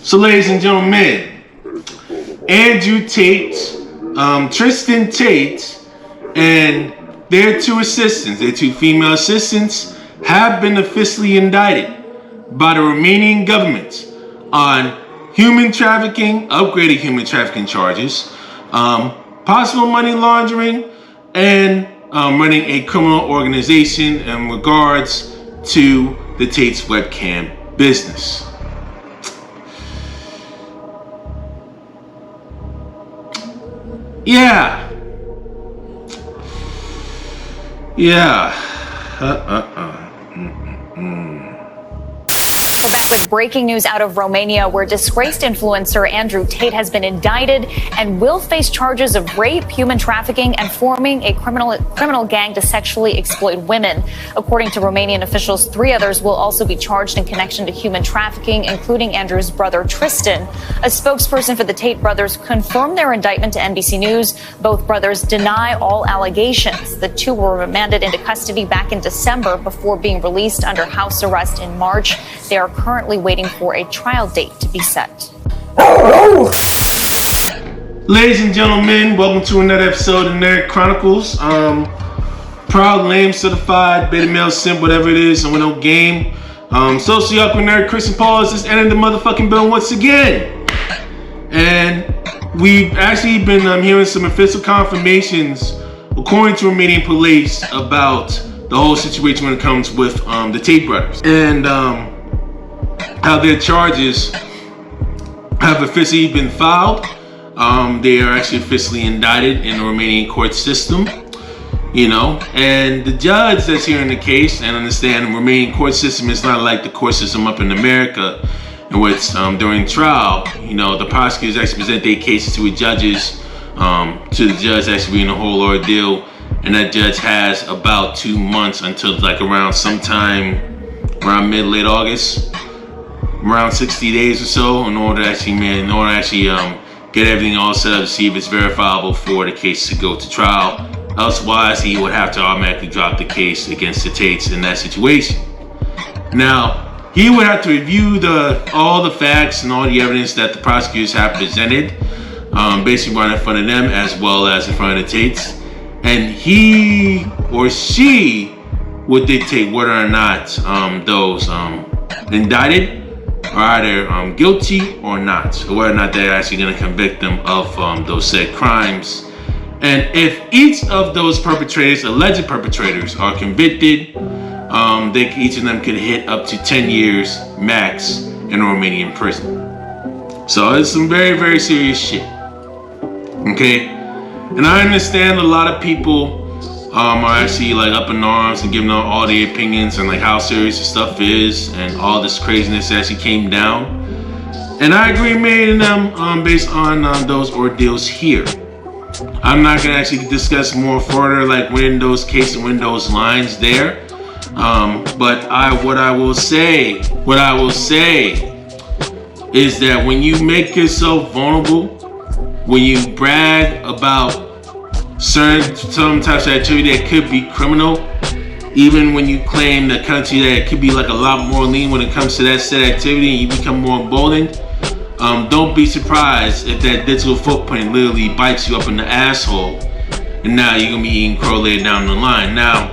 So ladies and gentlemen, Andrew Tate, Tristan Tate, and their two assistants, their two female assistants, have been officially indicted by the Romanian government on human trafficking, upgraded human trafficking charges, possible money laundering, and running a criminal organization in regards to the Tate's webcam business. Yeah. We're back with breaking news out of Romania, where disgraced influencer Andrew Tate has been indicted and will face charges of rape, human trafficking, and forming a criminal gang to sexually exploit women. According to Romanian officials, 3 others will also be charged in connection to human trafficking, including Andrew's brother Tristan. A spokesperson for the Tate brothers confirmed their indictment to NBC News. Both brothers deny all allegations. The 2 were remanded into custody back in December before being released under house arrest in March. They are currently waiting for a trial date to be set. Ladies and gentlemen, welcome to another episode of Nerd Chronicles. Proud, lame, certified, beta male, simp, whatever it is, and with no game. Socially awkward nerd Chris and Paul is just entering the motherfucking bill once again. And we've actually been hearing some official confirmations, according to Romanian police, about the whole situation when it comes with the Tate brothers. And how their charges have officially been filed. They are actually officially indicted in the Romanian court system, you know, and the judge that's hearing the case, and understand the Romanian court system is not like the court system up in America, in which during trial, you know, the prosecutors actually present their cases to the judges, to the judge actually being the whole ordeal, and that judge has about 2 months until like around sometime around mid-late August, around 60 days or so, in order to actually get everything all set up to see if it's verifiable for the case to go to trial. Elsewise, he would have to automatically drop the case against the Tates in that situation. Now, he would have to review all the facts and all the evidence that the prosecutors have presented, basically right in front of them as well as in front of the Tates, and he or she would dictate whether or not those indicted are either guilty or not, or whether or not they're actually going to convict them of those said crimes. And if each of those perpetrators, alleged perpetrators, are convicted, each of them could hit up to 10 years max in a Romanian prison. So it's some very, very serious shit. Okay? And I understand a lot of people are actually like up in arms and giving out all their opinions and like how serious the stuff is and all this craziness actually came down. And I agree with them based on those ordeals here. I'm not gonna actually discuss more further like when those cases and when those lines there. But what I will say is that when you make yourself vulnerable, when you brag about some types of activity that could be criminal, even when you claim the country that it could be like a lot more lean when it comes to that said activity and you become more emboldened, don't be surprised if that digital footprint literally bites you up in the asshole and now you're gonna be eating crow later down the line. Now,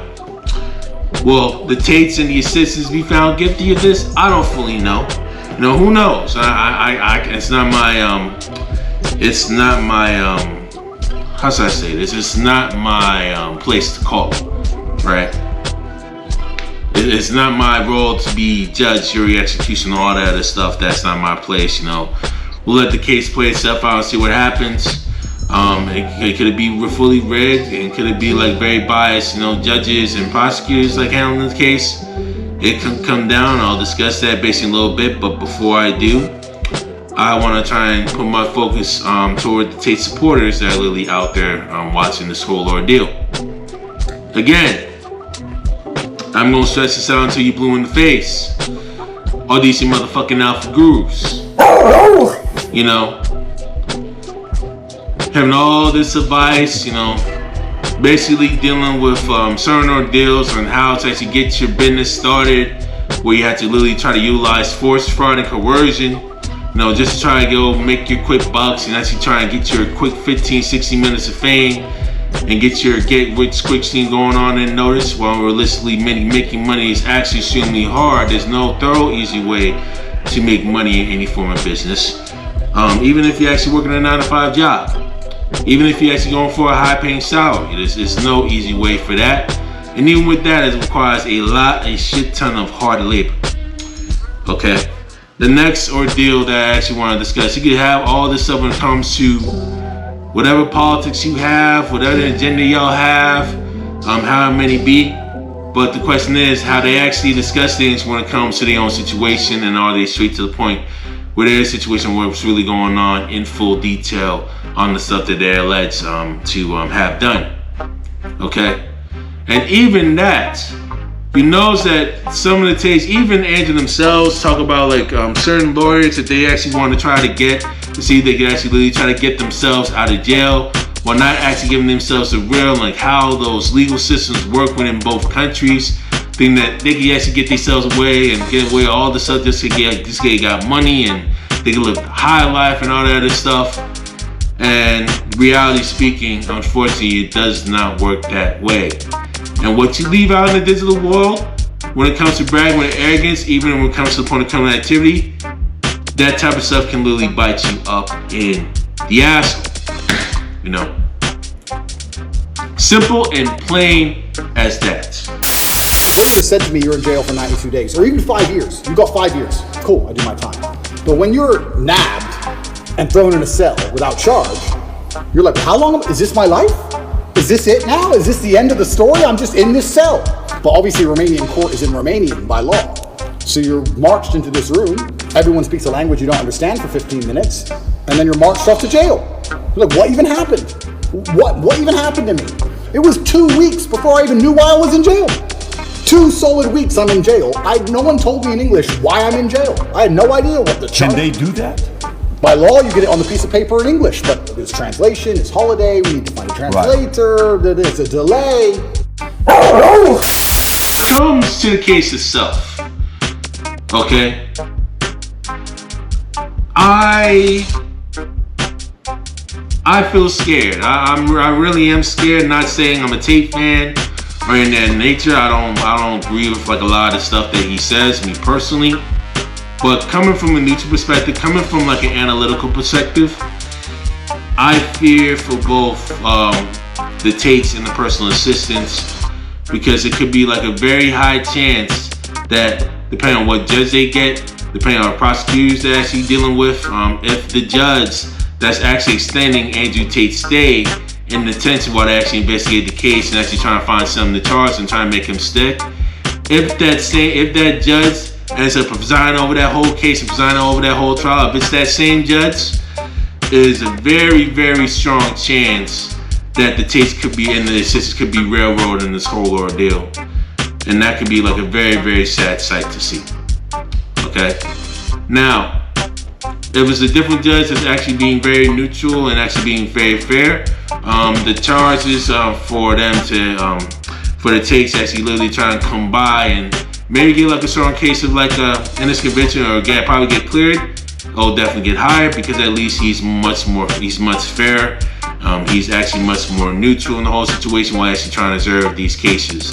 will the Tates and the assistants be found guilty of this? I don't fully know. You know, who knows? It's not my how should I say this? It's not my place to call, right? It's not my role to be judge, jury, execution, all that other stuff. That's not my place, you know. We'll let the case play itself out and see what happens. It could be fully rigged, and could it be like very biased, you know, judges and prosecutors like handling the case. It can come down. I'll discuss that basically a little bit, but before I do, I want to try and put my focus toward the Tate supporters that are literally out there watching this whole ordeal. Again, I'm going to stress this out until you blue in the face. All these motherfucking alpha gurus. You know, having all this advice, you know, basically dealing with certain ordeals on how to actually get your business started, where you have to literally try to utilize force, fraud, and coercion you know, just to try to go make your quick bucks and actually try and get your quick 15-60 minutes of fame and get your get rich quick scheme going on and notice, while realistically making money is actually extremely hard. There's no thorough easy way to make money in any form of business. Even if you're actually working a 9-to-5 job, even if you're actually going for a high paying salary, there's no easy way for that. And even with that, it requires a shit ton of hard labor. Okay. The next ordeal that I actually want to discuss, you can have all this stuff when it comes to whatever politics you have, whatever agenda y'all have, how many be. But the question is how they actually discuss things when it comes to their own situation, and are they straight to the point with their situation, what's really going on in full detail on the stuff that they're alleged to have done. Okay. And even that, you know that some of the Tates, even Andrew themselves, talk about like certain lawyers that they actually want to try to get to see if they can actually really try to get themselves out of jail, while not actually giving themselves a real like how those legal systems work within both countries. Think that they can actually get themselves away and get away all the stuff. This guy got money and they can live high life and all that other stuff. And reality speaking, unfortunately, it does not work that way. And what you leave out in the digital world, when it comes to bragging with arrogance, even when it comes to the point of criminal activity, that type of stuff can literally bite you up in the asshole. You know, simple and plain as that. What you just said to me, you're in jail for 92 days, or even 5 years. You got 5 years. Cool, I do my time. But when you're nabbed and thrown in a cell without charge, you're like, how long is this my life? Is this it now? Is this the end of the story? I'm just in this cell. But obviously Romanian court is in Romanian by law. So you're marched into this room, everyone speaks a language you don't understand for 15 minutes, and then you're marched off to jail. You're like, what even happened? What even happened to me? It was 2 weeks before I even knew why I was in jail. 2 solid weeks I'm in jail. No one told me in English why I'm in jail. I had no idea what the charge. Can they do that? By law, you get it on the piece of paper in English, but there's translation, it's holiday, we need to find a translator, there's a delay. Comes to the case itself, okay? I feel scared. I really am scared. Not saying I'm a Tate fan or in that nature. I don't agree with like a lot of the stuff that he says, me personally. But coming from a neutral perspective, coming from like an analytical perspective, I fear for both the Tates and the personal assistants, because it could be like a very high chance that depending on what judge they get, depending on the prosecutors they're actually dealing with, if the judge that's actually extending Andrew Tate's stay in detention while they actually investigate the case and actually trying to find something to charge and trying to make him stick, if that judge ends up presiding over that whole case and presiding over that whole trial, if it's that same judge, there's a very, very strong chance that the Tates could be and the assistants could be railroaded in this whole ordeal. And that could be like a very, very sad sight to see. Okay? Now, if it's a different judge that's actually being very neutral and actually being very fair, the charges for them to, for the Tates actually literally trying to come by and maybe get like a strong case of like innocent conviction or probably get cleared, it'll definitely get higher, because at least he's much fairer. He's actually much more neutral in the whole situation while actually trying to observe these cases.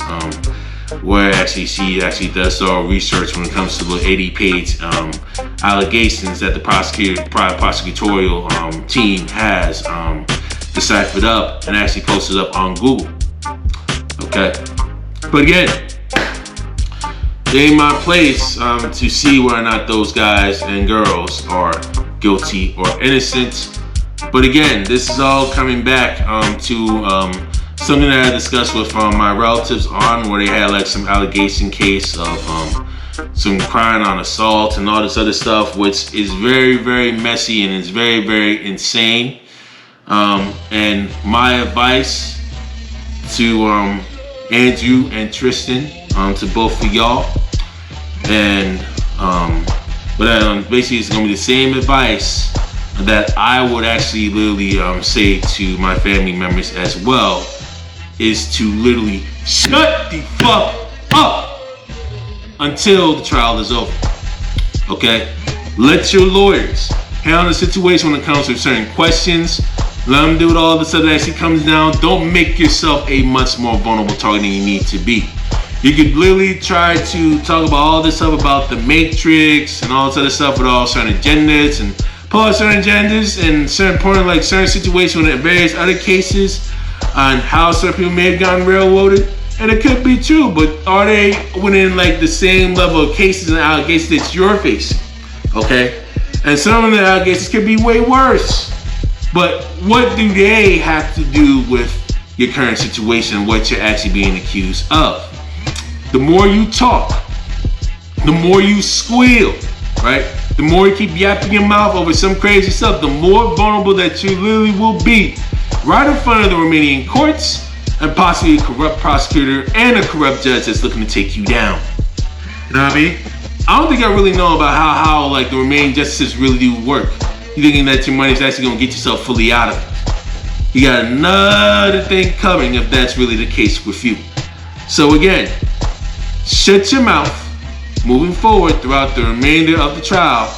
Where actually she actually does thorough research when it comes to the 80-page allegations that the prosecutorial team has deciphered up and actually posted up on Google. Okay, but again, it ain't my place to see whether or not those guys and girls are guilty or innocent. But again, this is all coming back to something that I discussed with my relatives on, where they had like some allegation case of some crime on assault and all this other stuff, which is very, very messy and it's very, very insane. And my advice to Andrew and Tristan, to both of y'all, and basically it's gonna be the same advice that I would actually literally say to my family members as well, is to literally shut the fuck up until the trial is over. Okay? Let your lawyers handle the situation when it comes to certain questions. Let them do it all the stuff that actually comes down. Don't make yourself a much more vulnerable target than you need to be. You could literally try to talk about all this stuff about the Matrix and all this other stuff with all certain agendas and pull out certain agendas and certain point, like certain situations in various other cases on how certain people may have gotten railroaded. And it could be true, but are they within like the same level of cases and allegations that you're facing? Okay? And some of the allegations could be way worse. But what do they have to do with your current situation and what you're actually being accused of? The more you talk, the more you squeal, right? The more you keep yapping your mouth over some crazy stuff, the more vulnerable that you literally will be right in front of the Romanian courts and possibly a corrupt prosecutor and a corrupt judge that's looking to take you down. You know what I mean? I don't think I really know about how like the Romanian justices really do work. You thinking that your money is actually gonna get yourself fully out of it. You got another thing coming if that's really the case with you. So again, shut your mouth moving forward throughout the remainder of the trial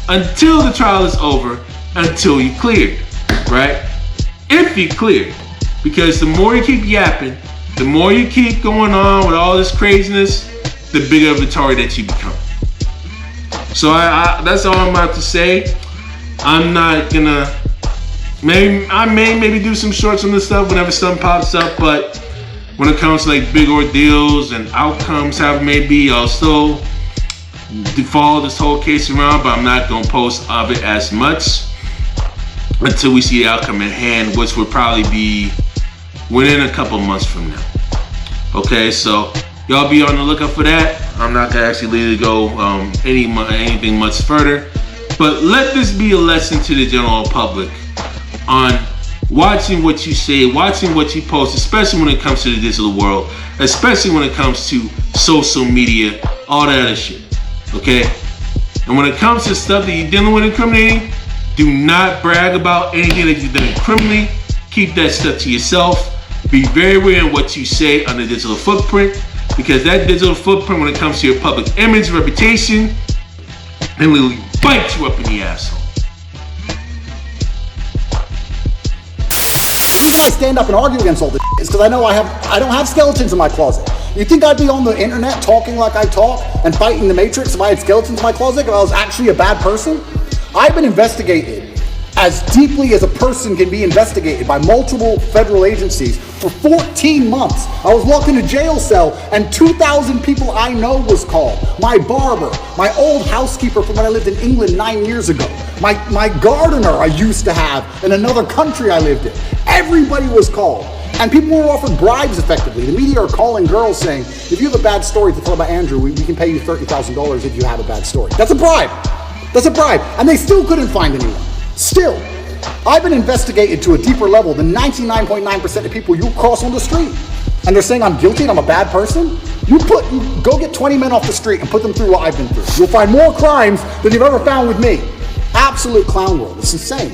until the trial is over, until you're cleared, right? If you're cleared, because the more you keep yapping, the more you keep going on with all this craziness, the bigger of a target that you become. So that's all I'm about to say. I'm not gonna, I may maybe do some shorts on this stuff whenever something pops up, but when it comes to like big ordeals and outcomes, however it may be, I'll still follow this whole case around, but I'm not gonna post of it as much until we see the outcome at hand, which would probably be within a couple months from now. Okay, so y'all be on the lookout for that. I'm not gonna actually let it go anything much further, but let this be a lesson to the general public on watching what you say, watching what you post, especially when it comes to the digital world, especially when it comes to social media, all that other shit. Okay? And when it comes to stuff that you're dealing with incriminating, do not brag about anything that you've done criminally. Keep that stuff to yourself. Be very aware of what you say on the digital footprint, because that digital footprint, when it comes to your public image, reputation, and literally bite you up in the asshole. The reason I stand up and argue against all this is because I know I don't have skeletons in my closet. You think I'd be on the internet talking like I talk and fighting the Matrix if I had skeletons in my closet, if I was actually a bad person? I've been investigated as deeply as a person can be investigated by multiple federal agencies for 14 months. I was locked in a jail cell and 2,000 people I know was called. My barber, my old housekeeper from when I lived in England 9 years ago, my gardener I used to have in another country I lived in. Everybody was called. And people were offered bribes effectively. The media are calling girls saying, if you have a bad story to tell about Andrew, we can pay you $30,000 if you have a bad story. That's a bribe. That's a bribe. And they still couldn't find anyone. Still, I've been investigated to a deeper level than 99.9% of people you cross on the street. And they're saying I'm guilty and I'm a bad person? You go get 20 men off the street and put them through what I've been through. You'll find more crimes than you've ever found with me. Absolute clown world. It's insane.